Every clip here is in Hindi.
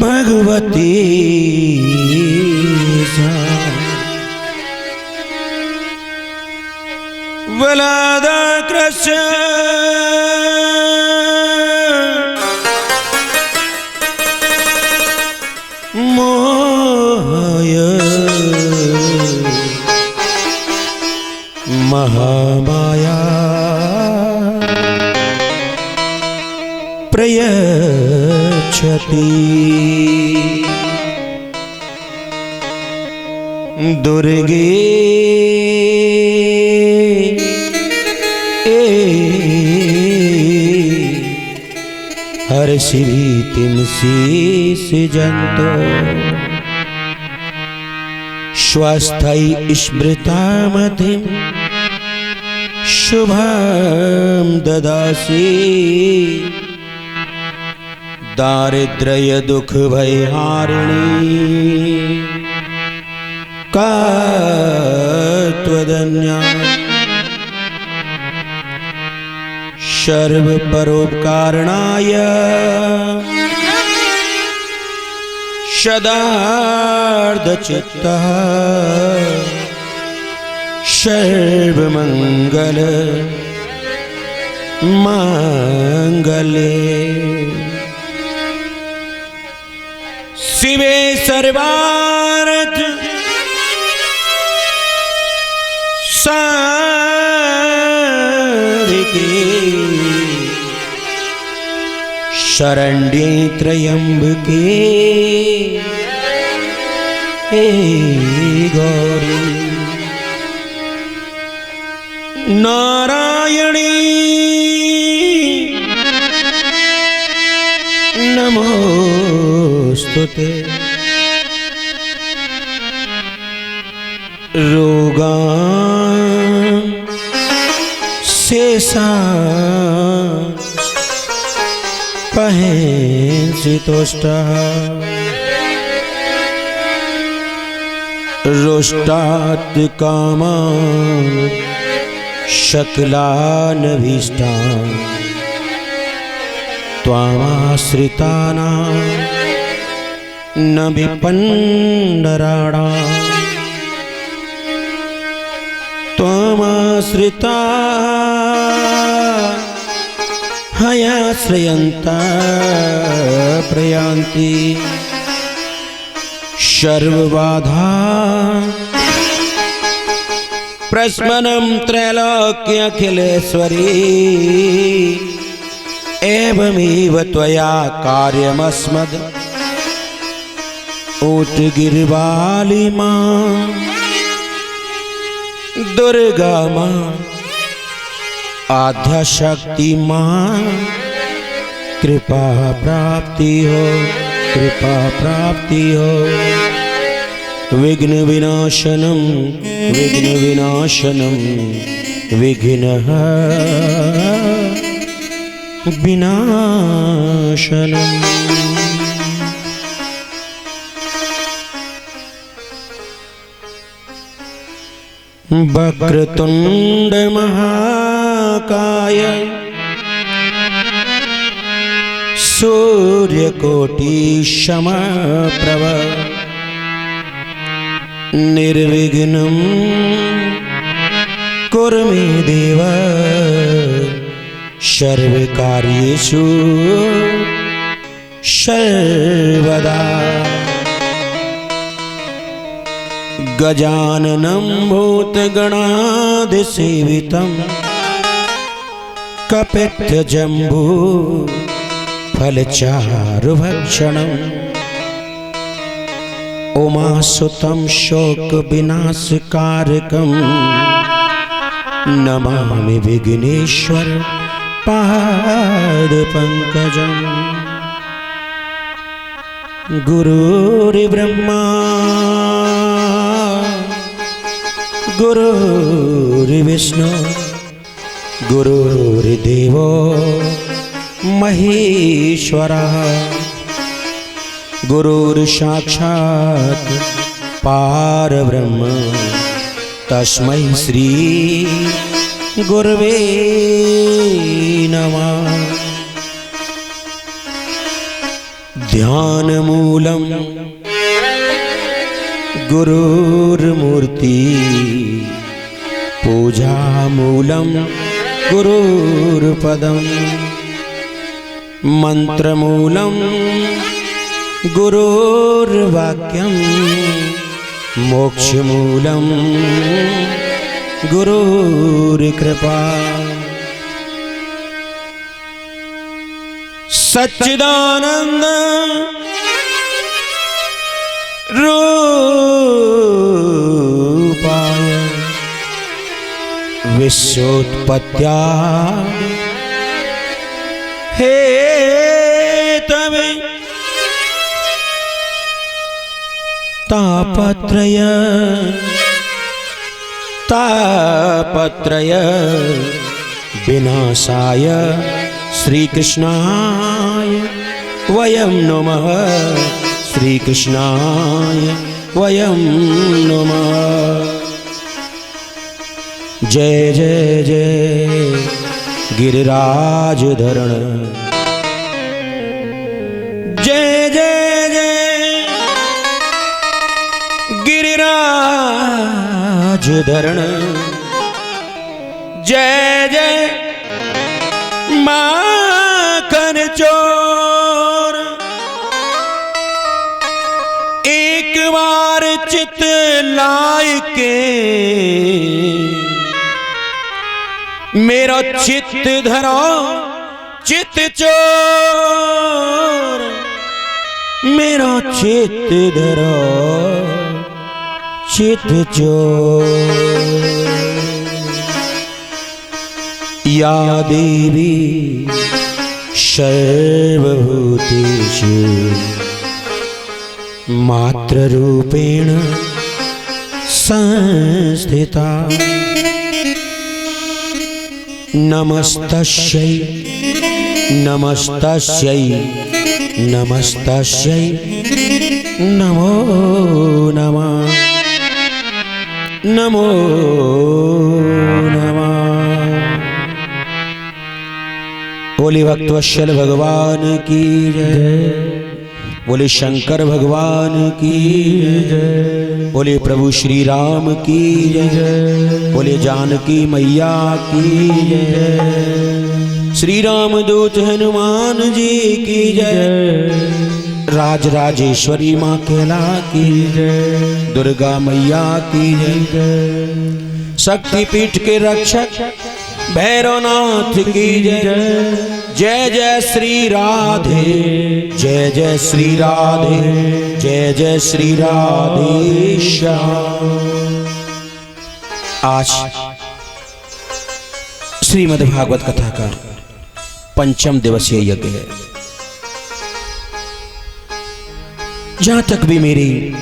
भगवती वलादा कृष्ण मोहय महामाया प्रयच्छति दुर्गे हर्षिभीतिं शीर्षजन्तो स्वस्थै स्मृतामतिं शुभं ददासि दारिद्र्य दुख भयहारिणी का त्वदन्या सर्व परोपकारणाय सदार्धचित्तः सर्वमंगल मांगल्ये शिवे सर्वार्थ साधिके शरण्ये त्र्यंबके हे गौरी नारायणी नमोस्तुते रोगान् शेषान् पहेंसि तुष्टः रुष्टात् कामान् सकलानभीष्टान् त्वामाश्रितानां न विपन्नराणाम् त्वामाश्रिता हयाश्रयन्ता प्रयान्ति सर्वबाधा प्रशमनं त्रैलोक्यखिलेश्वरी एवमेव त्वया कार्यमस्मद् ऊटगिरिवाली मां दुर्गा मां आद्याशक्ति मां कृपा प्राप्ति हो विघ्न विनाशनम विघ्नः विनाशनम। वक्रतुंड महाकाय सूर्यकोटि समप्रभ निर्विघ्नं कुरु मे देव सर्वकार्येषु सर्वदा। गजाननं भूतगणाधिसेवितं कपित्थजम्बू फलचारुभक्षणम् उमासुतं शोकविनाशकारकं नमामि विघ्नेश्वर पादपङ्कजम्। गुरुर्ब्रह्मा गुरुर्विष्णु गुरुर्देवो महेश्वरः गुरुर्साक्षात् पारब्रह्म तस्मै श्री गुरवे नमः। ध्यानमूलं गुरुर्मूर्ति पूजामूलं गुरुर्पदं मंत्रमूलं गुरुर्वाक्यं मोक्षमूलं गुरुर्कृपा। सच्चिदानंद रूपाय विश्वोत्पत्त्यादि हेतवे तापत्रय विनाशाय श्रीकृष्णाय वयं नमः। श्रीकृष्णाय वयं नमः। जय जय जय गिरिराजधरण, जय जय जय गिरिराजधरण, जय जय माखन चोर। एक बार चित लाय के मेरा चित धरो चित चोर, मेरा चित धरो चित चोर। या देवी सर्वभूतेषु मात्ररूपेण संस्थिता। नमस्तस्यै नमस्तस्यै नमस्तस्यै नमो नमः नमो नमः। बोले भक्तवत्सल भगवान की जय, बोले शंकर भगवान की जय, बोले प्रभु श्री राम की जय, बोले जानकी मैया की जय, श्री राम दूत हनुमान जी की जय, राज राजेश्वरी माँ केला की जय, दुर्गा मैया की जय, शक्तिपीठ के रक्षक भैरवनाथ की जय। जय जय श्री राधे, जय जय श्री राधे, जय जय श्री राधेश्याम। आज श्रीमद् भागवत कथा का पंचम दिवसीय यज्ञ है। जहां तक भी मेरी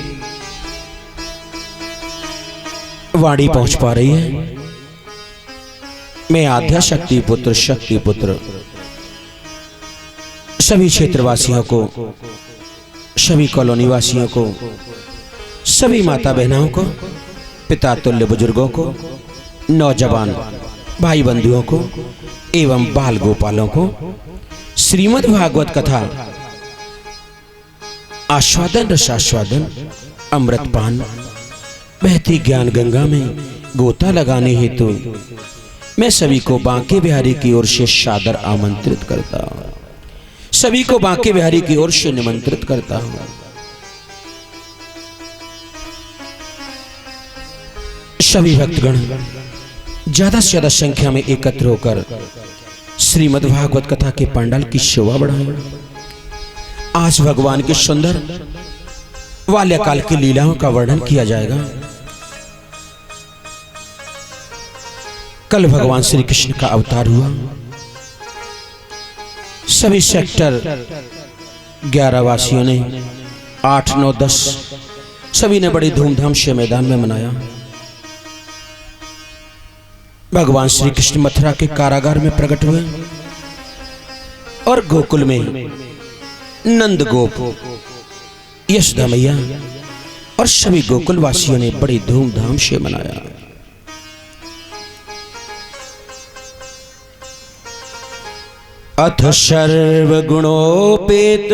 वाणी पहुंच पा रही है, मैं आद्या शक्ति पुत्र सभी क्षेत्रवासियों को, सभी कॉलोनी वासियों को, सभी माता बहनों को, पिता तुल्य बुजुर्गों को, नौजवान भाई बंधुओं को एवं बाल गोपालों को श्रीमद् भागवत कथा आस्वादन रसास्वादन अमृतपान बहती ज्ञान गंगा में गोता लगाने हेतु मैं सभी को बांके बिहारी की ओर से सादर आमंत्रित करता हूं। सभी को बांके बिहारी की ओर से निमंत्रित करता हूं। सभी भक्तगण ज्यादा से ज्यादा संख्या में एकत्र होकर श्रीमद् भागवत कथा के पंडाल की शोभा बढ़ाएं। आज भगवान के सुंदर बाल्यकाल की लीलाओं का वर्णन किया जाएगा। कल भगवान श्री कृष्ण का अवतार हुआ। सभी सेक्टर 11 वासियों ने 8, 9, 10 सभी ने बड़ी धूमधाम से मैदान में मनाया। भगवान श्री कृष्ण मथुरा के कारागार में प्रकट हुए और गोकुल में नंद गोप, यशोदा मैया और सभी गोकुल वासियों ने बड़ी धूमधाम से मनाया। अथ सर्वगुणोपेत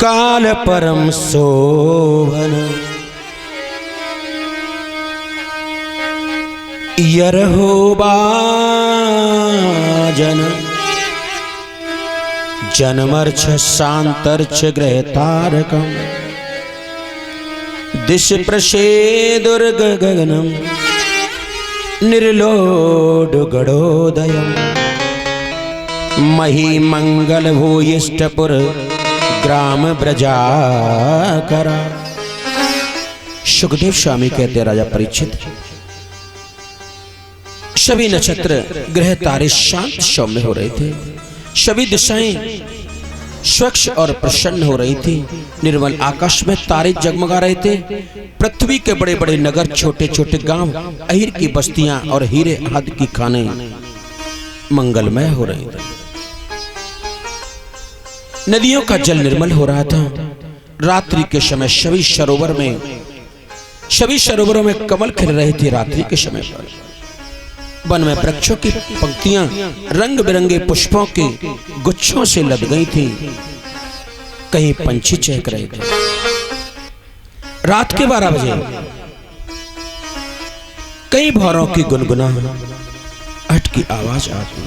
काल परम शोभन यरहो बाजन जनमर्छ शांतर्छ गृह तारकम दिश प्रसेदुर्ग गगनम निर्लोड गड़ोदयम मही मंगल भूयिष्ठपुर ग्राम ब्रजाकरा। सुखदेव स्वामी कहते राजा परीक्षित, सभी नक्षत्र ग्रह तारे शांत सौम्य हो रहे थे, सभी दिशाएं स्वच्छ और प्रसन्न हो रही थी, निर्मल आकाश में तारे जगमगा रहे थे, पृथ्वी के बड़े बड़े नगर, छोटे छोटे गांव, अहीर की बस्तियां और हीरे आदि की खाने मंगलमय हो रहे थे। नदियों का जल निर्मल हो रहा था। रात्रि के समय सभी सरोवरों में कमल खिल रहे थे। रात्रि के समय पर वन में वृक्षों की पंक्तियां रंग बिरंगे पुष्पों के गुच्छों से लद गई थी। कहीं पंछी चहक रहे थे। रात के 12 बजे कई भौरों की गुनगुनाहट की आवाज आती।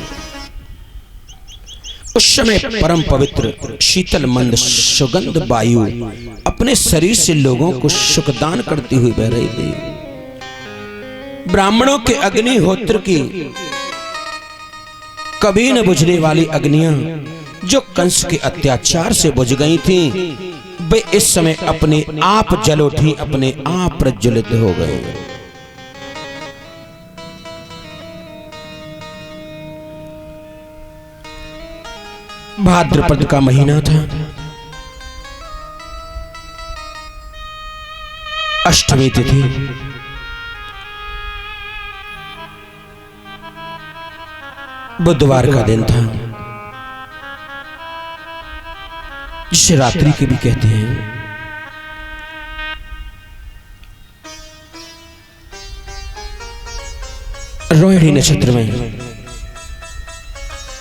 उस समय परम पवित्र शीतल मंद सुगंध वायु अपने शरीर से लोगों को सुखदान करती हुई बह रही थी। ब्राह्मणों के अग्निहोत्र की कभी न बुझने वाली अग्नियां जो कंस के अत्याचार से बुझ गई थीं, वे इस समय अपने आप जल उठी, अपने आप प्रज्वलित हो गए। भाद्रपद का महीना था। अष्टमी तिथि। बुधवार का दिन था, जिसे रात्रि के भी कहते हैं। रोहिणी नक्षत्र में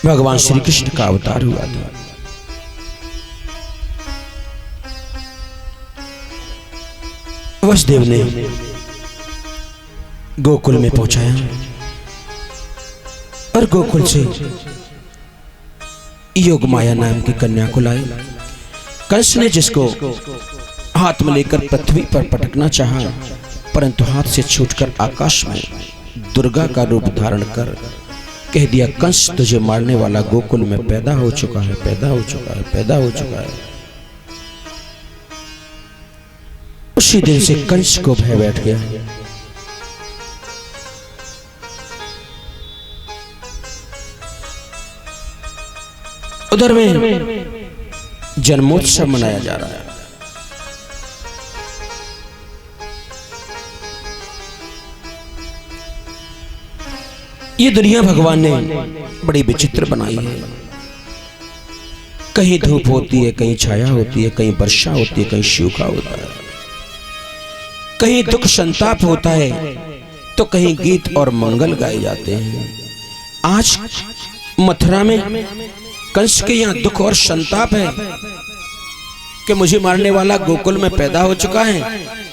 भगवान श्री कृष्ण का अवतार हुआ था। वसुदेव ने गोकुल में पहुंचाया और गोकुल से योगमाया नाम की कन्या को लाए। कंस ने जिसको हाथ में लेकर पृथ्वी पर पटकना चाहा, परंतु हाथ से छूटकर आकाश में दुर्गा का रूप धारण कर कह दिया, कंस तुझे मारने वाला गोकुल में पैदा हो चुका है, पैदा हो चुका है, पैदा हो चुका है। उसी दिन से कंस को भय बैठ गया। उधर में जन्मोत्सव मनाया जा रहा है। ये दुनिया भगवान ने बड़ी विचित्र बनाई है। कहीं धूप होती है, कहीं छाया होती है, कहीं वर्षा होती है, कहीं सूखा होता है, कहीं दुख संताप होता है, तो कहीं गीत और मंगल गाए जाते हैं। आज मथुरा में कंस के यहाँ दुख और संताप है कि मुझे मारने वाला गोकुल में पैदा हो चुका है,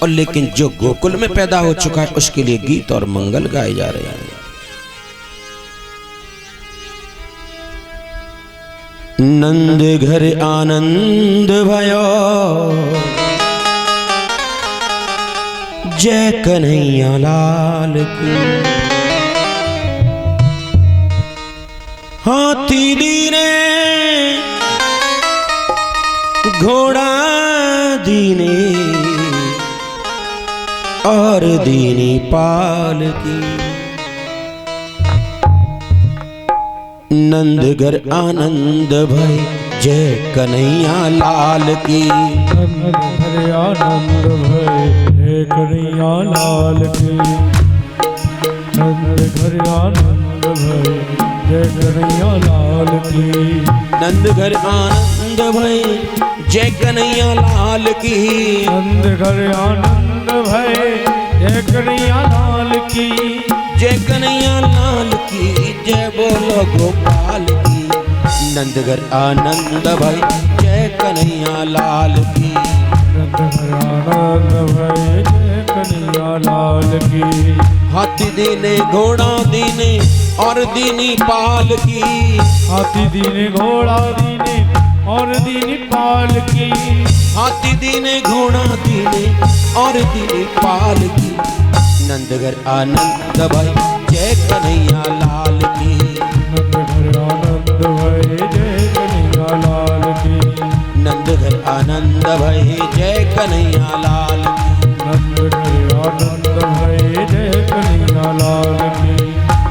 और लेकिन जो गोकुल में पैदा हो चुका है उसके लिए गीत और मंगल गाए जा रहे हैं। नंद घर आनंद भयो, जय कन्हैया लाल की। हाथी दीने घोड़ा दीने और दीनी पाल की। नंदघर आनंद भय, जय कन्हैया लाल की। नंदघर आनंद भय, जय कन्हैया लाल की। नंदघर आनंद भय, जय कन्हैया लाल की। नंदघर आनंद भय, जय कन्हैया लाल की। नंदघर आनंद भय, जय कन्हैया लाल की। जय कन्हैया लाल की, जय बोलो गोपाल की। नंदघर आनंद भाई जय कन्हैया लाल की। नंदघर आनंद भाई जय कन्हैया लाल की। हाथी दीने घोड़ा दीने और दीनी पाल की। हाथी दीने घोड़ा दीने और दीनी पाल की। हाथी दीने घोड़ा दीने और दीनी पाल की। नंदघर आनंद भाई जय कन्हैया लाल की। नंदघर आनंद भाई जय कन्हैया लाल की। नंदघर आनंद भाई जय कन्हैया लाल की। नंदघर आनंद भाई जय कन्हैया लाल की।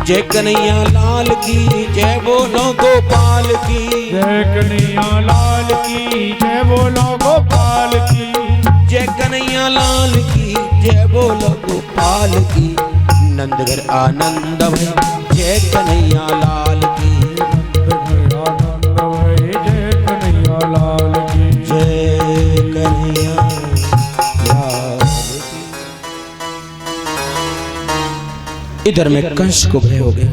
जय कन्हैया लाल की जय बोलो गोपाल की। जय कन्हैया लाल की जय बोलो गोपाल की। जय कन्हैया लाल की जय बोलो गोपाल की। नंदघर आनंद भाई जय कन्हैया लाल की। नंदघर आनंद भाई जय कन्हैया लाल की। जय कन्हैया लाल की। इधर में कंस को भय हो गया।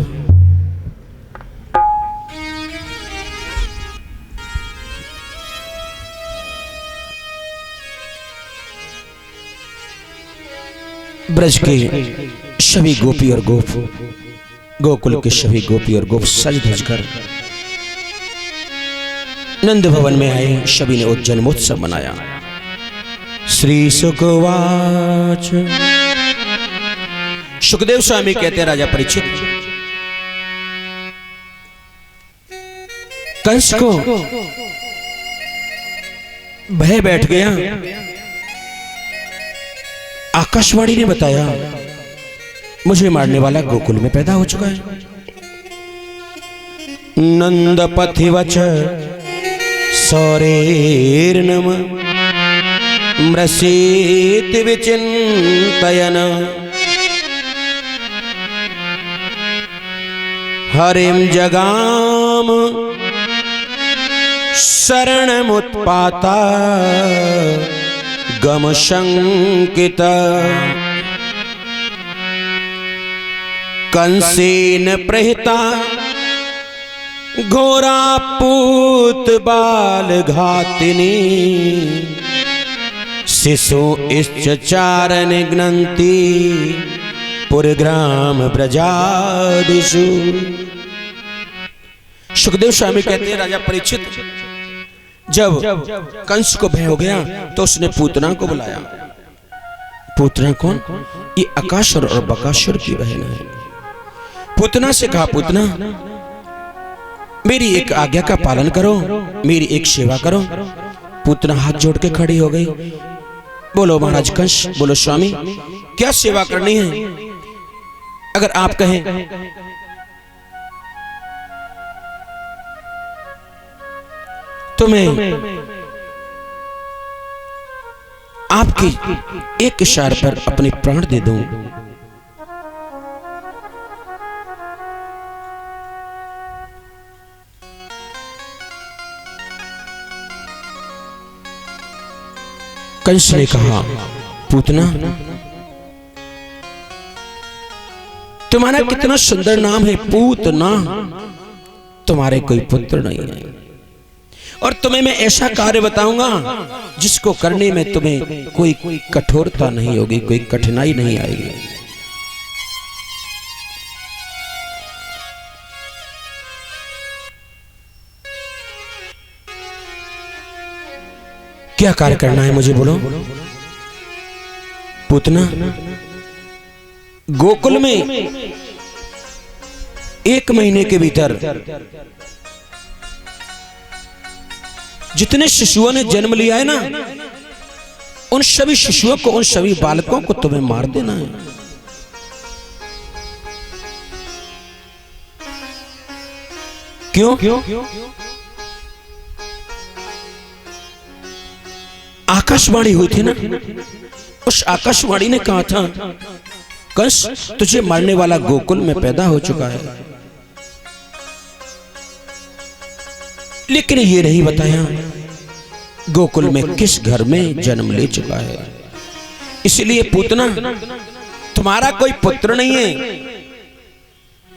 ब्रज के सभी गोपी और गोप, गोकुल के सभी गोपी और गोप सज धज कर नंद भवन में आए। सभी ने जन्मोत्सव मनाया। श्री सुकवाच। सुखदेव स्वामी कहते हैं राजा परीक्षित, कंस को भय बैठ गया। आकाशवाणी ने बताया मुझे मारने वाला गोकुल में पैदा हो चुका है। नंद पथिवच सौरेर्नम मृषेत विचिन्तयन् हरिम जगाम शरणमुत्पाता गम शंकित कंसेन प्रहिता घोरा पूत बाल घातिनी शिशु इश्चारण ग्नन्ति पुरग्राम ब्रजादिषु। सुखदेव स्वामी कहते हैं राजा परीक्षित, जब कंस को भय हो गया तो उसने पूतना को बुलाया। पूतना कौन? ये आकाशुर और बकासुर की बहन है। पूतना से कहा, पूतना मेरी एक आज्ञा का पालन करो, मेरी एक सेवा करो। पूतना हाथ जोड़ के खड़ी हो गई। बोलो महाराज कंस, बोलो स्वामी, क्या सेवा करनी है? अगर आप कहें तो मैं आपकी एक इशारे पर अपने प्राण दे दूं। कंस ने कहा, पूतना तुम्हारा कितना सुंदर नाम है, पूतना। तुम्हारे कोई पुत्र नहीं है और तुम्हें मैं ऐसा कार्य बताऊंगा जिसको करने में तुम्हें कोई कठोरता नहीं होगी, कोई कठिनाई नहीं आएगी। क्या कार्य करना है मुझे बोलो। पूतना, गोकुल में 1 महीने के भीतर जितने शिशुओं ने जन्म लिया है ना, उन सभी शिशुओं को, उन सभी बालकों को तुम्हें मार देना है। क्यों? आकाशवाणी हुई थी ना, उस आकाशवाणी ने कहा था कंस तुझे मारने वाला गोकुल में पैदा हो चुका है, लेकिन ये नहीं बताया गोकुल में किस घर में जन्म ले चुका है। इसलिए पूतना, तुम्हारा कोई पुत्र नहीं है,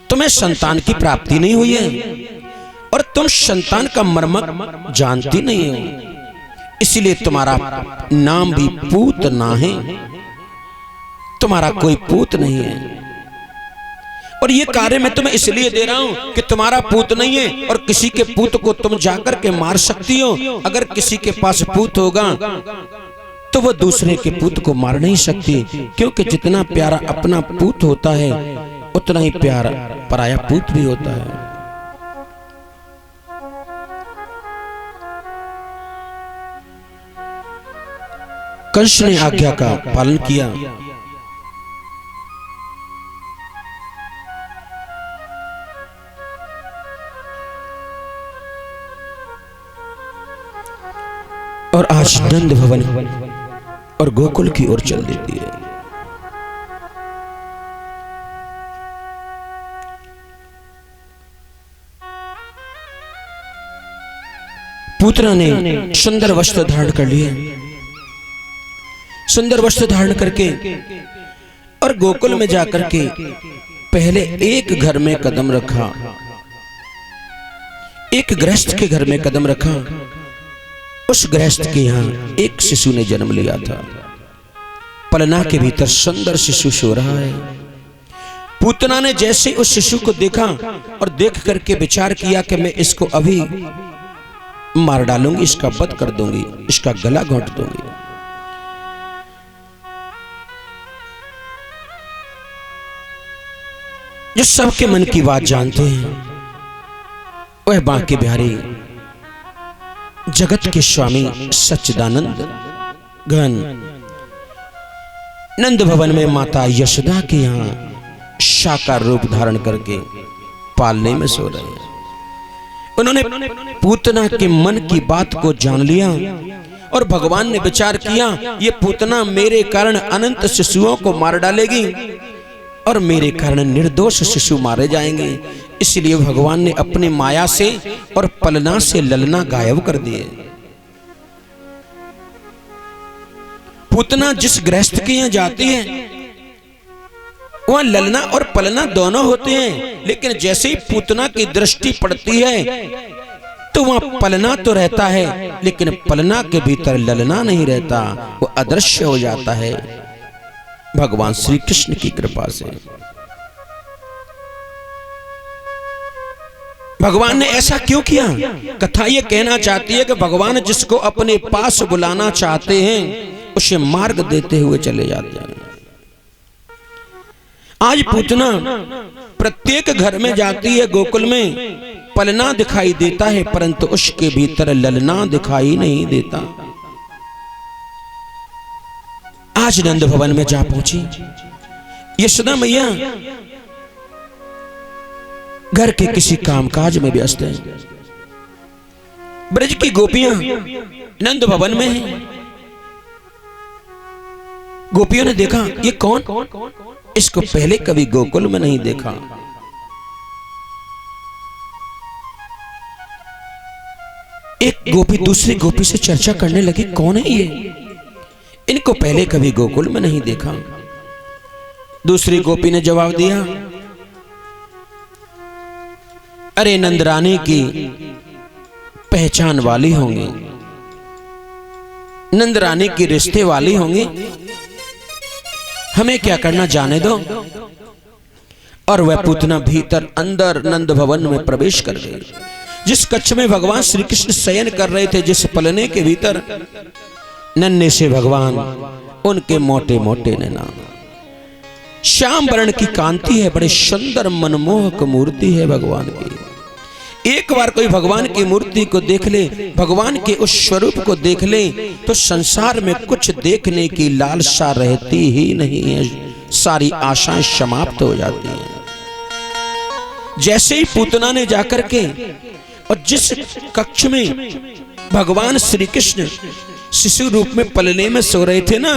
तुम्हें संतान की प्राप्ति नहीं हुई है, और तुम संतान का मर्म जानती नहीं हो, इसलिए तुम्हारा नाम भी पूतना है। तुम्हारा कोई पूत नहीं है, और ये कार्य मैं तुम्हें इसलिए दे रहा हूं कि तुम्हारा पूत नहीं है और किसी के पूत को तुम जाकर के मार सकती हो। अगर किसी के पास पूत होगा तो वो दूसरे के पूत को मार नहीं सकती, क्योंकि जितना प्यारा अपना पूत होता है उतना ही प्यारा पराया पूत भी होता है। कंस ने आज्ञा का पालन किया। और आज नंद भवन और गोकुल की ओर चल देती है। पूतना ने सुंदर वस्त्र धारण कर लिए, सुंदर वस्त्र धारण करके और गोकुल में जाकर के पहले एक घर में कदम रखा, एक गृहस्थ के घर में कदम रखा। उस गृहस्थ के यहाँ एक शिशु ने जन्म लिया था। पलना के भीतर सुंदर शिशु सो रहा है। पूतना ने जैसे उस शिशु को देखा और देख करके विचार किया कि मैं इसको अभी मार डालूंगी, इसका वध कर दूंगी, इसका गला घोंट दूंगी। जो सबके मन की बात जानते हैं वह बांके बिहारी जगत के स्वामी सच्चिदानंद घन नंद भवन में माता यशोदा के यहाँ साकार रूप धारण करके पालने में सो रहे हैं। उन्होंने पूतना के मन की बात को जान लिया और भगवान ने विचार किया ये पूतना मेरे कारण अनंत शिशुओं को मार डालेगी और मेरे कारण निर्दोष शिशु मारे जाएंगे। इसलिए भगवान ने अपनी माया से और पलना से ललना गायब कर दिए। पूतना जिस गृहस्थ के यहाँ जाती है वहां ललना और पलना दोनों होते हैं, लेकिन जैसे ही पूतना की दृष्टि पड़ती है तो वहां पलना तो रहता है लेकिन पलना के भीतर ललना नहीं रहता, वो अदृश्य हो जाता है भगवान श्री कृष्ण की कृपा से। भगवान ने ऐसा क्यों किया? कथा ये कहना चाहती है कि भगवान जिसको अपने पास बुलाना चाहते हैं उसे मार्ग देते हुए चले जाते हैं। आज पूतना प्रत्येक घर में जाती है, गोकुल में पलना दिखाई देता है परंतु उसके भीतर ललना दिखाई नहीं देता। आज नंद भवन में जा पहुंची यशोदा मैया घर के किसी कामकाज में व्यस्त है। ब्रज की गोपियां नंद भवन में हैं। गोपियों ने देखा ये कौन, इसको पहले कभी गोकुल में नहीं देखा। एक गोपी दूसरी गोपी से चर्चा करने लगी कौन है ये, इनको पहले कभी गोकुल में नहीं देखा। दूसरी गोपी ने जवाब दिया अरे नंदरानी की पहचान वाली होंगी, नंदरानी की रिश्ते वाली होंगी, हमें क्या करना जाने दो। और वह पूतना भीतर अंदर नंद भवन में प्रवेश कर गई। जिस कक्ष में भगवान श्री कृष्ण शयन कर रहे थे, जिस पलने के भीतर नन्हे से भगवान, उनके मोटे मोटे नैना, श्याम वर्ण की कांति है, बड़े सुंदर मनमोहक मूर्ति है भगवान की। एक बार कोई भगवान की मूर्ति को देख ले, भगवान के उस स्वरूप को देख ले तो संसार में कुछ देखने की लालसा रहती ही नहीं है, सारी आशाएं समाप्त हो जाती हैं। जैसे ही पूतना ने जाकर के और जिस कक्ष में भगवान श्री कृष्ण शिशु रूप में पलने में सो रहे थे ना,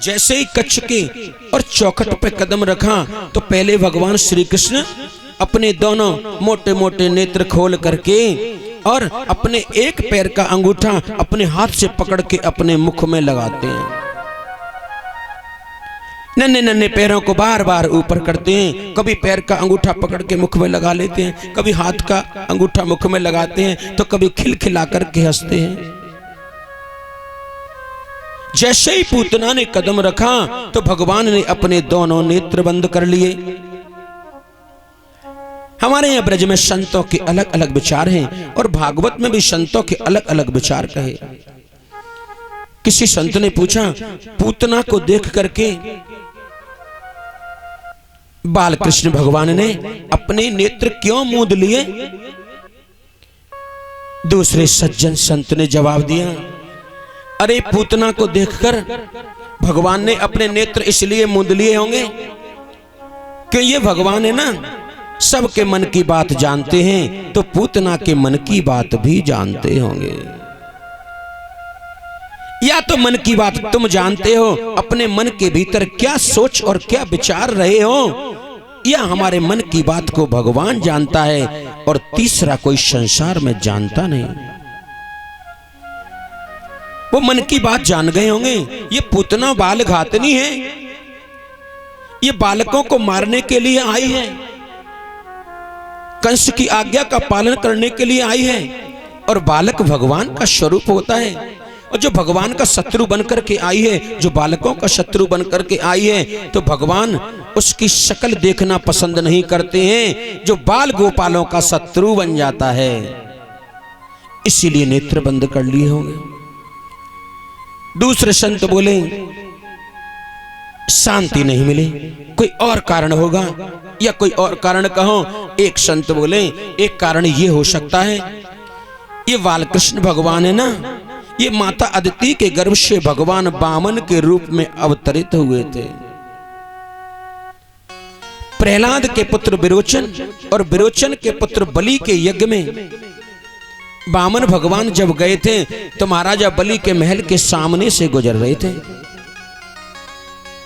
जैसे ही कक्ष के और चौखट पे कदम रखा तो पहले भगवान श्री कृष्ण अपने दोनों मोटे मोटे नेत्र खोल करके और अपने एक पैर का अंगूठा अपने हाथ से पकड़ के अपने मुख में लगाते हैं। नन्हे नन्हे पैरों को बार बार ऊपर करते हैं, कभी पैर का अंगूठा पकड़ के मुख में लगा लेते हैं, कभी हाथ का अंगूठा मुख में लगाते हैं, तो कभी खिलखिला करके हंसते हैं। जैसे ही पूतना ने कदम रखा तो भगवान ने अपने दोनों नेत्र बंद कर लिए। हमारे यहाँ ब्रज में संतों के अलग अलग विचार हैं और भागवत में भी संतों के अलग अलग विचार कहे। किसी संत ने पूछा, पूतना को देख करके बाल कृष्ण भगवान ने अपने नेत्र क्यों मूंद लिए? दूसरे सज्जन संत ने जवाब दिया, अरे पूतना को देखकर भगवान ने अपने नेत्र इसलिए मूंद लिए होंगे कि ये भगवान है ना, सबके मन की बात जानते हैं, तो पूतना के मन की बात भी जानते होंगे। या तो मन की बात तुम जानते हो, अपने मन के भीतर क्या सोच और क्या विचार रहे हो, या हमारे मन की बात को भगवान जानता है और तीसरा कोई संसार में जानता नहीं। वो मन की बात जान गए होंगे। ये पूतना बाल घातनी है, ये बालकों को मारने के लिए आई है, कंस की आज्ञा का पालन करने के लिए आई है, और बालक भगवान का स्वरूप होता है। और जो भगवान का शत्रु बनकर के आई है, जो बालकों का शत्रु बनकर के आई है, तो भगवान उसकी शक्ल देखना पसंद नहीं करते हैं। जो बाल गोपालों का शत्रु बन जाता है, इसीलिए नेत्र बंद कर लिए होंगे। दूसरे संत बोले, शांति नहीं मिली, कोई और कारण होगा, या कोई और कारण कहो। एक संत बोले, एक कारण ये हो सकता है, ये बालकृष्ण भगवान है ना, ये माता अदिति के गर्भ से भगवान वामन के रूप में अवतरित हुए थे। प्रहलाद के पुत्र विरोचन और विरोचन के पुत्र बलि के यज्ञ में वामन भगवान जब गए थे तो महाराजा बलि के महल के सामने से गुजर रहे थे।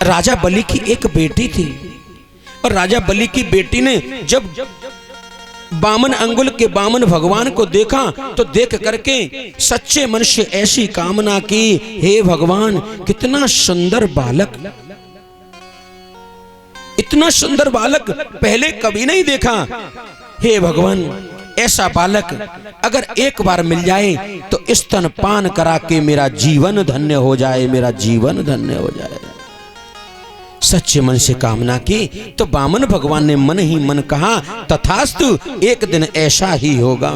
राजा बलि की एक बेटी थी, और राजा बलि की बेटी ने जब वामन अंगुल के वामन भगवान को देखा तो देख करके सच्चे मन से ऐसी कामना की, हे भगवान, कितना सुंदर बालक, इतना सुंदर बालक पहले कभी नहीं देखा। हे भगवान, ऐसा बालक अगर एक बार मिल जाए तो स्तनपान करा के मेरा जीवन धन्य हो जाए, मेरा जीवन धन्य हो जाए। सच्चे मन से कामना की तो वामन भगवान ने मन ही मन कहा, तथास्तु, एक दिन ऐसा ही होगा।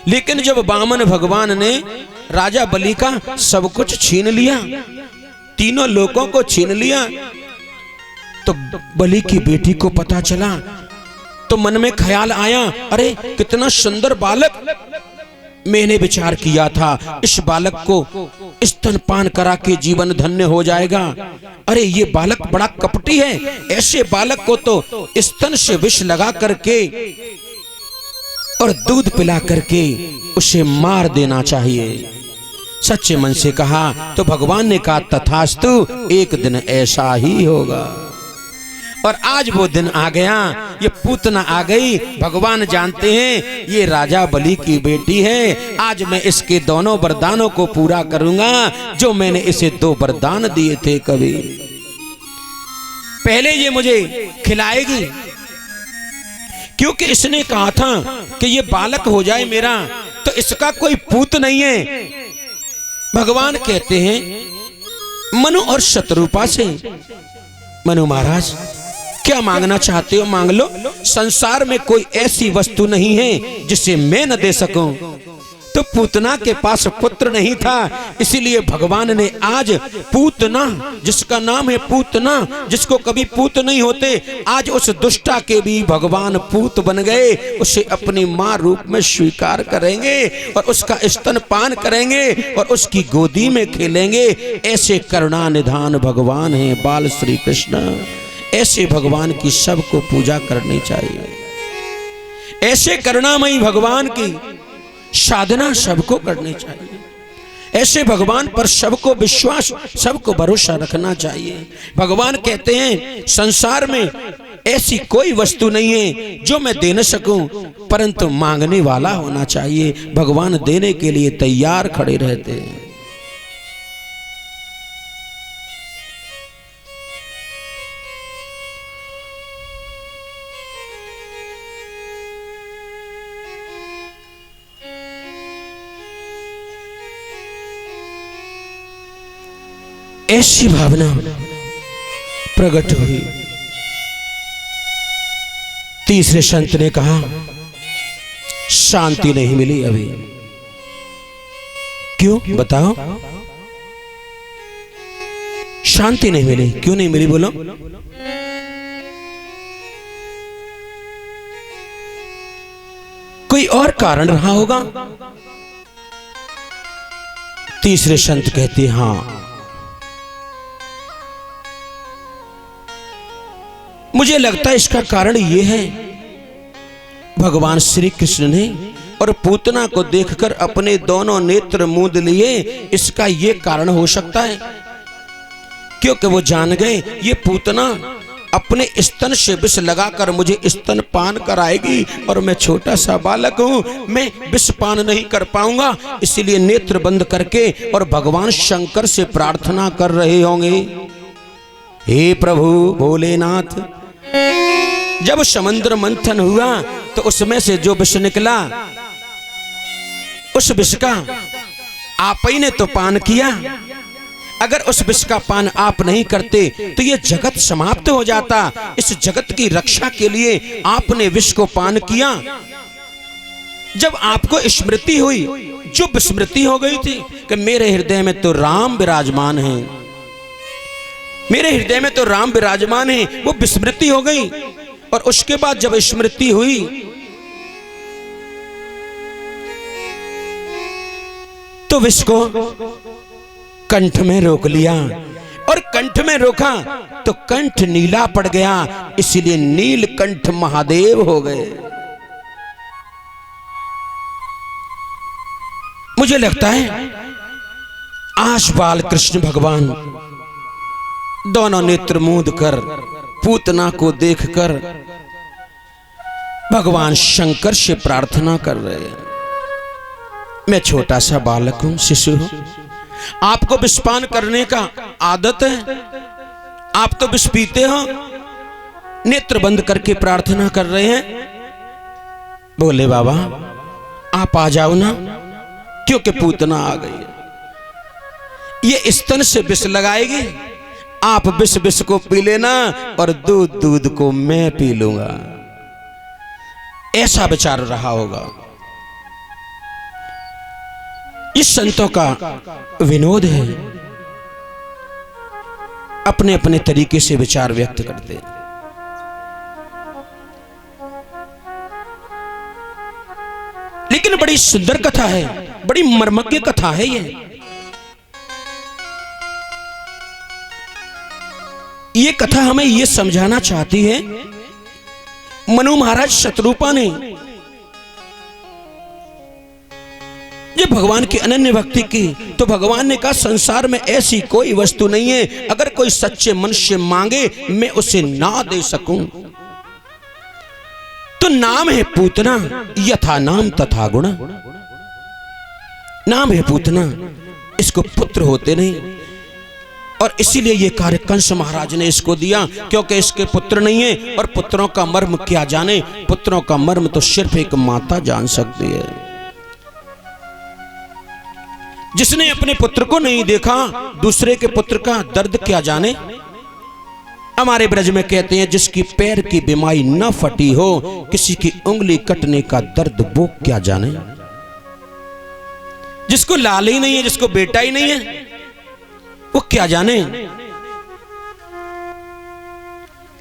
लेकिन जब वामन भगवान ने राजा बलि का सब कुछ छीन लिया, तीनों लोगों को छीन लिया, तो बलि की बेटी को पता चला, तो मन में ख्याल आया, अरे कितना सुंदर बालक, मैंने विचार किया था इस बालक को स्तनपान करा के जीवन धन्य हो जाएगा। अरे ये बालक बड़ा कपटी है, ऐसे बालक को तो स्तन से विष लगा करके और दूध पिला करके उसे मार देना चाहिए। सच्चे मन से कहा तो भगवान ने कहा, तथास्तु, एक दिन ऐसा ही होगा। और आज वो दिन आ गया, ये पूतना आ गई। भगवान जानते हैं ये राजा बलि की बेटी है, आज मैं इसके दोनों वरदानों को पूरा करूंगा जो मैंने इसे 2 वरदान दिए थे। कभी पहले ये मुझे खिलाएगी, क्योंकि इसने कहा था कि ये बालक हो जाए मेरा, तो इसका कोई पूत नहीं है। भगवान कहते हैं मनु और शत्रुपा से, मनु महाराज क्या मांगना चाहते हो मांग लो, संसार में कोई ऐसी वस्तु नहीं है जिसे मैं न दे सकूं। तो पूतना के पास पुत्र नहीं था, इसीलिए भगवान ने आज पूतना, जिसका नाम है पूतना, जिसको कभी पूत नहीं होते, आज उस दुष्टा के भी भगवान पूत बन गए। उसे अपनी मां रूप में स्वीकार करेंगे और उसका स्तनपान करेंगे और उसकी गोदी में खेलेंगे। ऐसे करुणा निधान भगवान है बाल श्री कृष्ण। ऐसे भगवान की सबको पूजा करनी चाहिए, ऐसे करुणामयी भगवान की साधना सबको करनी चाहिए, ऐसे भगवान पर सबको विश्वास, सबको भरोसा रखना चाहिए। भगवान कहते हैं संसार में ऐसी कोई वस्तु नहीं है जो मैं दे न सकूं, परंतु मांगने वाला होना चाहिए। भगवान देने के लिए तैयार खड़े रहते हैं। ऐसी भावना प्रकट हुई। तीसरे संत ने कहा, शांति नहीं मिली अभी। क्यों बताओ? शांति नहीं मिली, क्यों नहीं मिली बोलो? कोई और कारण रहा होगा। तीसरे संत कहते, हां, मुझे लगता है इसका कारण यह है, भगवान श्री कृष्ण ने और पूतना को देखकर अपने दोनों नेत्र मूंद लिए। इसका यह कारण हो सकता है, क्योंकि वो जान गए ये पूतना अपने स्तन से विष लगाकर मुझे स्तन पान कराएगी और मैं छोटा सा बालक हूं, मैं विष पान नहीं कर पाऊंगा। इसलिए नेत्र बंद करके और भगवान शंकर से प्रार्थना कर रहे होंगे, हे प्रभु भोलेनाथ। जब समुद्र मंथन हुआ तो उसमें से जो विष निकला, उस विष का आप ही ने तो पान किया। अगर उस विष का पान आप नहीं करते तो ये जगत समाप्त हो जाता। इस जगत की रक्षा के लिए आपने विष को पान किया। जब आपको स्मृति हुई, जो विस्मृति हो गई थी कि मेरे हृदय में तो राम विराजमान है, मेरे हृदय में तो राम विराजमान है, वो विस्मृति हो गई। और उसके बाद जब स्मृति हुई तो विष को कंठ में रोक लिया, और कंठ में रोका तो कंठ नीला पड़ गया, इसलिए नीलकंठ महादेव हो गए। मुझे लगता है आज बाल कृष्ण भगवान दोनों नेत्र मूंद कर पूतना को देखकर भगवान शंकर से प्रार्थना कर रहे हैं, मैं छोटा सा बालक हूं, शिशु हूं, आपको विषपान करने का आदत है, आप तो विष पीते हो। नेत्र बंद करके प्रार्थना कर रहे हैं। बोले बाबा आप आ जाओ ना, क्योंकि पूतना आ गई है, ये स्तन से विष लगाएगी, आप विष को पी लेना और दूध को मैं पी लूंगा। ऐसा विचार रहा होगा। इस संतों का विनोद है, अपने अपने तरीके से विचार व्यक्त करते हैं। लेकिन बड़ी सुंदर कथा है, बड़ी मर्मज्ञ कथा है ये कथा हमें यह समझाना चाहती है, मनु महाराज शतरूपा ने जब भगवान की अनन्य भक्ति की तो भगवान ने कहा संसार में ऐसी कोई वस्तु नहीं है अगर कोई सच्चे मन से मांगे मैं उसे ना दे सकूं। तो नाम है पूतना, यथा नाम तथा गुण। नाम है पूतना, इसको पुत्र होते नहीं, और इसीलिए ये कार्य कंस महाराज ने इसको दिया, क्योंकि इसके पुत्र नहीं है। और पुत्रों का मर्म क्या जाने, पुत्रों का मर्म तो सिर्फ एक माता जान सकती है। जिसने अपने पुत्र को नहीं देखा दूसरे के पुत्र का दर्द क्या जाने। हमारे ब्रज में कहते हैं जिसकी पैर की बीमारी न फटी हो, किसी की उंगली कटने का दर्द वो क्या जाने। जिसको लाल ही नहीं है, जिसको बेटा ही नहीं है, वो क्या जाने।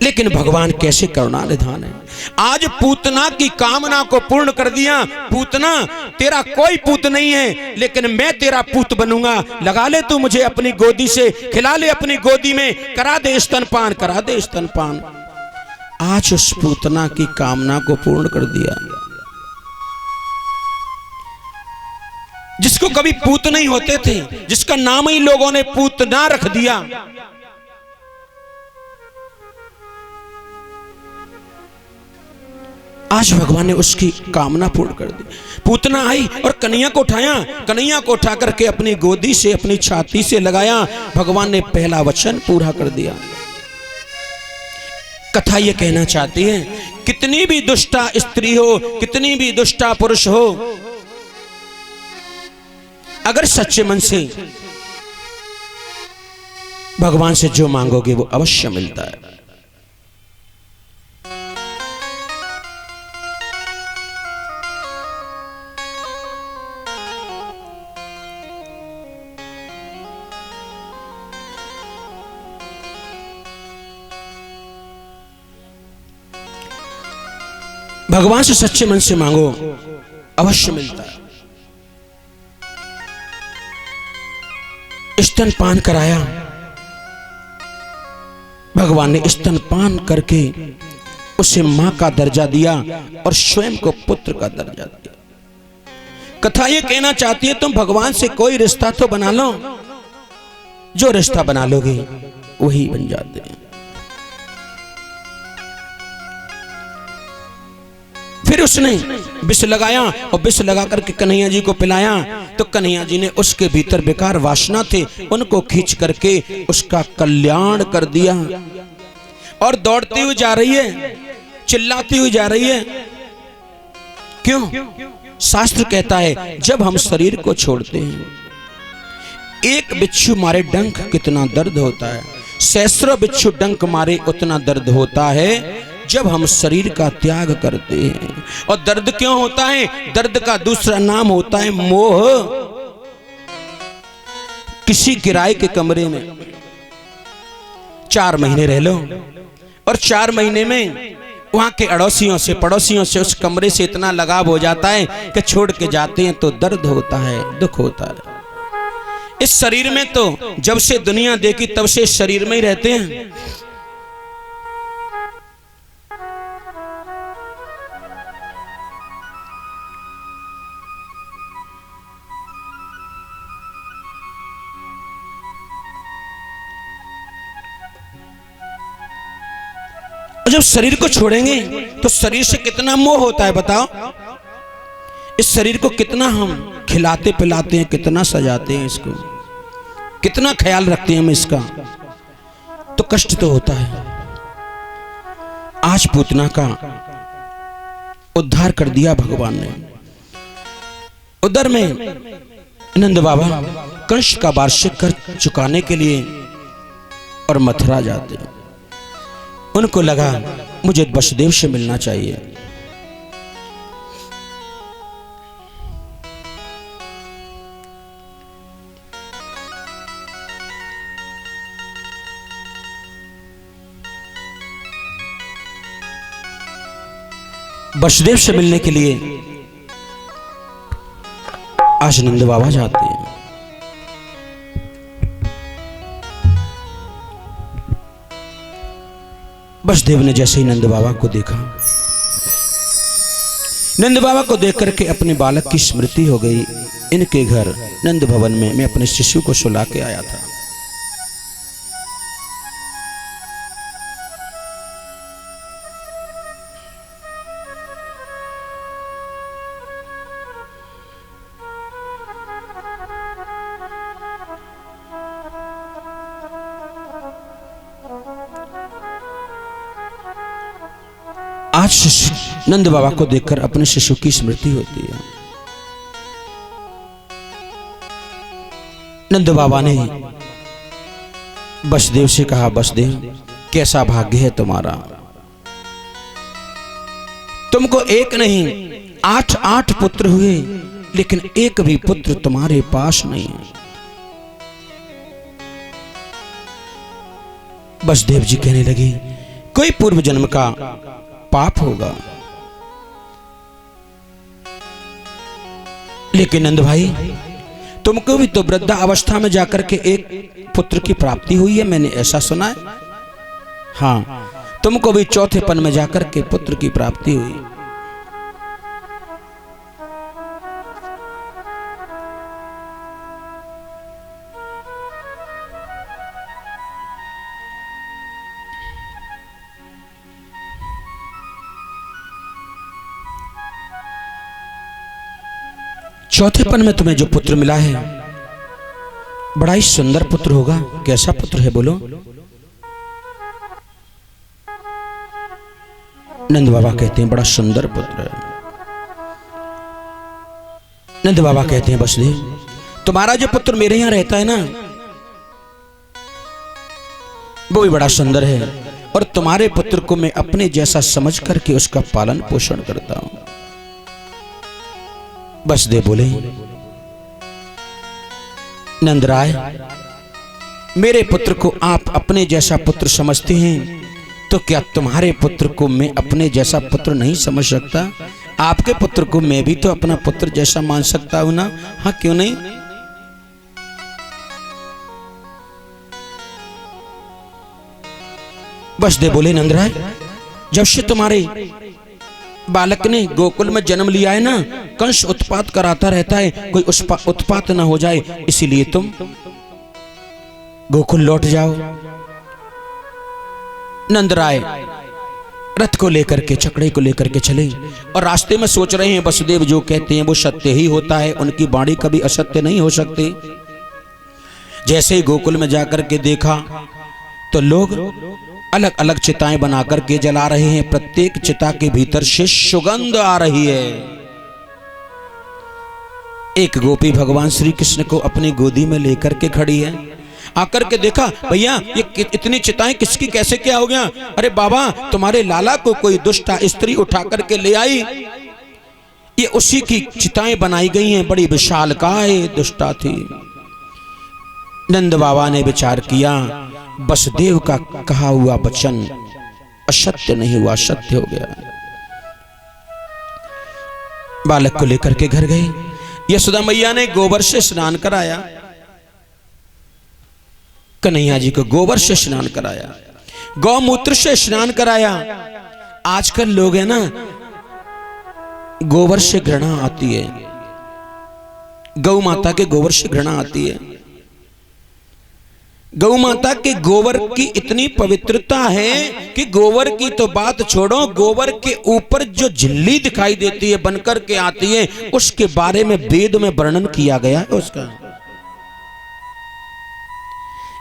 लेकिन भगवान कैसे करुणा निधान है। आज पूतना की कामना को पूर्ण कर दिया। पूतना तेरा कोई पूत नहीं है, लेकिन मैं तेरा पूत बनूंगा। लगा ले तू मुझे अपनी गोदी से, खिला ले अपनी गोदी में, करा दे स्तनपान, करा दे स्तनपान। आज उस पूतना की कामना को पूर्ण कर दिया। जिसको कभी पूत नहीं होते थे, जिसका नाम ही लोगों ने पूतना रख दिया, आज भगवान ने उसकी कामना पूर्ण कर दी। पूतना आई और कन्हैया को उठाया, कन्हैया को उठा करके अपनी गोदी से, अपनी छाती से लगाया। भगवान ने पहला वचन पूरा कर दिया। कथा यह कहना चाहती है, कितनी भी दुष्टा स्त्री हो, कितनी भी दुष्टा पुरुष हो, अगर सच्चे मन से भगवान से जो मांगोगे वो अवश्य मिलता है। भगवान से सच्चे मन से मांगो, अवश्य मिलता है। स्तनपान कराया, भगवान ने स्तनपान करके उसे मां का दर्जा दिया और स्वयं को पुत्र का दर्जा दिया। कथा ये कहना चाहती है, तुम भगवान से कोई रिश्ता तो बना लो, जो रिश्ता बना लोगे वही बन जाते हैं। फिर उसने विष लगाया और विष लगा करके कन्हैया जी को पिलाया, तो कन्हैया जी ने उसके भीतर बेकार वासना थे उनको खींच करके उसका कल्याण कर दिया। और दौड़ती हुई जा रही है, चिल्लाती हुई जा रही है। क्यों? शास्त्र कहता है जब हम शरीर को छोड़ते हैं, एक बिच्छू मारे डंक कितना दर्द होता है, सहस्रों बिच्छू डंक मारे उतना दर्द होता है जब हम शरीर का त्याग करते हैं। और दर्द क्यों होता है? दर्द का दूसरा नाम होता है मोह। किसी किराए के कमरे में 4 महीने रह लो और 4 महीने में वहां के अड़ोसियों से पड़ोसियों से उस कमरे से इतना लगाव हो जाता है कि छोड़ के जाते हैं तो दर्द होता है, दुख होता है। इस शरीर में तो जब से दुनिया देखी तब से शरीर में ही रहते हैं। जब शरीर को छोड़ेंगे तो शरीर से कितना मोह होता है बताओ। इस शरीर को कितना हम खिलाते पिलाते हैं, कितना सजाते हैं, इसको कितना ख्याल रखते हैं हम इसका, तो कष्ट तो होता है। आज पूतना का उद्धार कर दिया भगवान ने। उधर में नंद बाबा कंस का वार्षिक कर चुकाने के लिए और मथुरा जाते हैं। उनको लगा मुझे वसुदेव से मिलना चाहिए। वसुदेव से मिलने के लिए आज नंद बाबा जाते हैं। वसुदेव ने जैसे ही नंद बाबा को देखा, नंद बाबा को देख करके अपने बालक की स्मृति हो गई। इनके घर नंद भवन में मैं अपने शिशु को सुला के आया था। आज नंद बाबा को देखकर अपने शिशु की स्मृति होती है। नंद बाबा ने वसुदेव से कहा, वसुदेव कैसा भाग्य है तुम्हारा, तुमको एक नहीं 8 पुत्र हुए, लेकिन एक भी पुत्र तुम्हारे पास नहीं है। वसुदेव जी कहने लगे कोई पूर्व जन्म का पाप होगा। लेकिन नंद भाई तुमको भी तो वृद्धा अवस्था में जाकर के एक पुत्र की प्राप्ति हुई है, मैंने ऐसा सुना है। हाँ, तुमको भी चौथेपन में जाकर के पुत्र की प्राप्ति हुई। चौथेपन में तुम्हें जो पुत्र मिला है बड़ा ही सुंदर पुत्र होगा। कैसा पुत्र है बोलो? नंद बाबा कहते हैं बड़ा सुंदर पुत्र है। नंद बाबा कहते हैं वसुदेव तुम्हारा जो पुत्र मेरे यहां रहता है ना, वो भी बड़ा सुंदर है, और तुम्हारे पुत्र को मैं अपने जैसा समझ करके उसका पालन पोषण करता हूं। वसुदेव बोले, नंदराय, मेरे पुत्र को आप अपने जैसा पुत्र समझते हैं, तो क्या तुम्हारे पुत्र को मैं अपने जैसा पुत्र नहीं समझ सकता? आपके पुत्र को मैं भी तो अपना पुत्र जैसा मान सकता हूं ना? हाँ, क्यों नहीं? वसुदेव बोले, नंदराय, जब से तुम्हारे बालक ने गोकुल में जन्म लिया है ना, कंस उत्पात कराता रहता है, कोई उत्पात ना हो जाए, इसीलिए तुम गोकुल लौट जाओ। नंदराय रथ को लेकर के, छकड़े को लेकर के चले, और रास्ते में सोच रहे हैं वसुदेव जो कहते हैं वो सत्य ही होता है, उनकी वाणी कभी असत्य नहीं हो सकती। जैसे ही गोकुल में जाकर के देखा तो लोग अलग अलग चिताएं बनाकर के जला रहे हैं, प्रत्येक चिता के भीतर से सुगंध आ रही है। एक गोपी भगवान श्री कृष्ण को अपनी गोदी में लेकर के खड़ी है। आकर के देखा, भैया ये इतनी चिताएं किसकी, कैसे क्या हो गया? अरे बाबा, तुम्हारे लाला को कोई दुष्टा स्त्री उठा करके ले आई, ये उसी की चिताएं बनाई गई हैं, बड़ी विशालकाय दुष्टा थी। नंद बाबा ने विचार किया, वसुदेव का कहा हुआ वचन असत्य नहीं हुआ, सत्य हो गया। बालक को लेकर के घर गए। यशोदा मैया ने गोबर से स्नान कराया, कन्हैया जी को गोबर से स्नान कराया, गौमूत्र से स्नान कराया। आजकल लोग है ना, गोबर से घृणा आती है, गौ माता के गोबर से घृणा आती है। गौ माता के गोबर की इतनी पवित्रता है कि गोबर की तो बात छोड़ो, गोबर के ऊपर जो झिल्ली दिखाई देती है, बनकर के आती है, उसके बारे में वेद में वर्णन किया गया है उसका।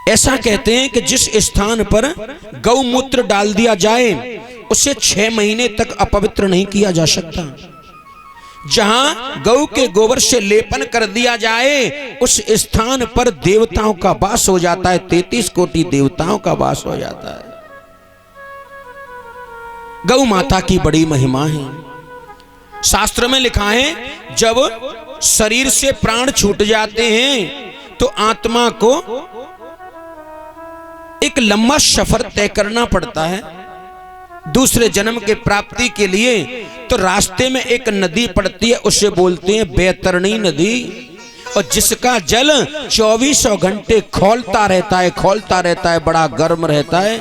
ऐसा कहते हैं कि जिस स्थान पर गौमूत्र डाल दिया जाए उसे 6 महीने तक अपवित्र नहीं किया जा सकता। जहां गौ के गोबर से लेपन कर दिया जाए उस स्थान पर देवताओं का वास हो जाता है, 33 कोटि देवताओं का वास हो जाता है। गौ माता की बड़ी महिमा है। शास्त्र में लिखा है, जब शरीर से प्राण छूट जाते हैं तो आत्मा को एक लंबा सफर तय करना पड़ता है दूसरे जन्म के प्राप्ति के लिए। तो रास्ते में एक नदी पड़ती है, उसे बोलते हैं बैतरणी नदी, और जिसका जल 24 घंटे खौलता रहता है, बड़ा गर्म रहता है।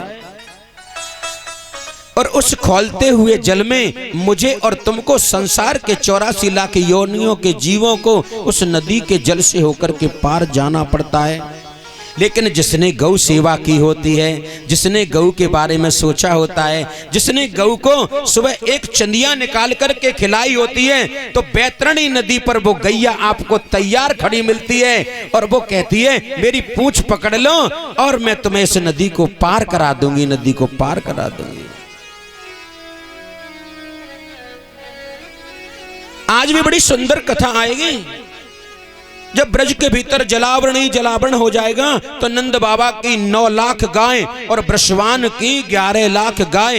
और उस खौलते हुए जल में मुझे और तुमको, संसार के 84 लाख योनियों के जीवों को उस नदी के जल से होकर के पार जाना पड़ता है। लेकिन जिसने गौ सेवा की होती है, जिसने गौ के बारे में सोचा होता है, जिसने गौ को सुबह एक चंदिया निकाल करके खिलाई होती है, तो बैतरणी नदी पर वो गैया आपको तैयार खड़ी मिलती है और वो कहती है, मेरी पूंछ पकड़ लो और मैं तुम्हें इस नदी को पार करा दूंगी, नदी को पार करा दूंगी। आज भी बड़ी सुंदर कथा आएगी। जब ब्रज के भीतर जलावरण ही जलावरण हो जाएगा तो नंद बाबा की 9 लाख गाय और ब्रजवान की 11 लाख गाय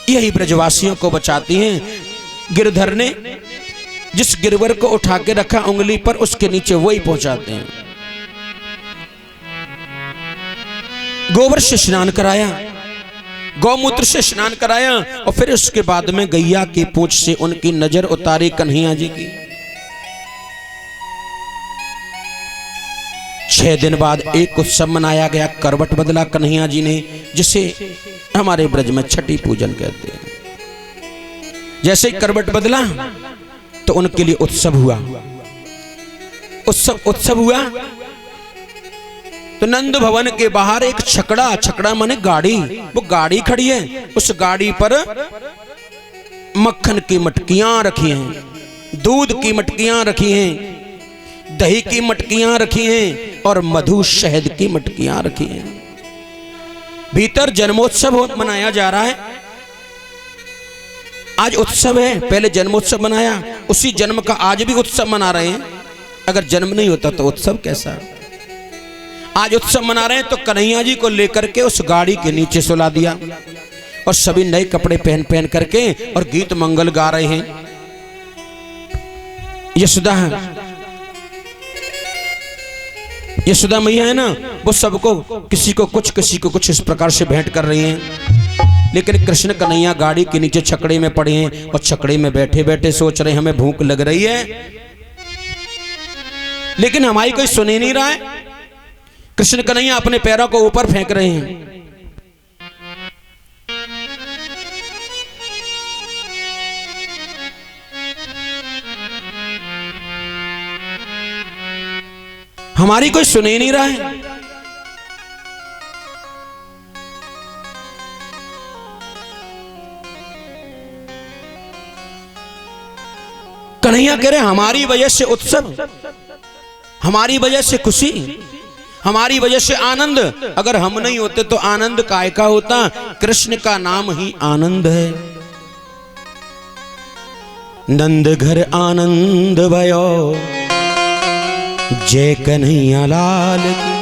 यही ब्रजवासियों को बचाती हैं। गिरधर ने जिस गिरवर को उठा के रखा उंगली पर, उसके नीचे वही पहुंचाते हैं। गोबर से स्नान कराया, गौमूत्र से स्नान कराया, और फिर उसके बाद में गैया की पूंछ से उनकी नजर उतारी कन्हैया जी की। 6 दिन बाद एक उत्सव मनाया गया, करवट बदला कन्हैया जी ने, जिसे हमारे ब्रज में छठी पूजन कहते हैं। जैसे ही करवट बदला तो उनके लिए उत्सव हुआ। उत्सव हुआ तो नंद भवन के बाहर एक छकड़ा माने गाड़ी, वो गाड़ी खड़ी है। उस गाड़ी पर मक्खन की मटकियां रखी हैं, दूध की मटकियां रखी हैं, दही की मटकियां रखी हैं और मधु शहद की मटकियां रखी हैं। भीतर जन्मोत्सव मनाया जा रहा है। आज उत्सव है, पहले जन्मोत्सव मनाया, उसी जन्म का आज भी उत्सव मना रहे हैं। अगर जन्म नहीं होता तो उत्सव कैसा? आज उत्सव मना रहे हैं तो कन्हैया जी को लेकर के उस गाड़ी के नीचे सुला दिया और सभी नए कपड़े पहन पहन करके और गीत मंगल गा रहे हैं। यशोदा मैया है ना, वो सबको किसी को कुछ इस प्रकार से भेंट कर रही हैं। लेकिन कृष्ण कन्हैया गाड़ी के नीचे छकड़े में पड़े हैं और छकड़े में बैठे बैठे सोच रहे हैं हमें भूख लग रही है, लेकिन हमारी कोई सुन ही नहीं रहा है। कृष्ण कन्हैया अपने पैरों को ऊपर फेंक रहे हैं। हमारी कोई सुन ही नहीं रहा है। कन्हैया कह रहे हमारी वजह से उत्सव, हमारी वजह से खुशी, हमारी वजह से आनंद। अगर हम नहीं होते तो आनंद काय का होता? कृष्ण का नाम ही आनंद है। नंद घर आनंद भयो, जय कन्हैया लाल की।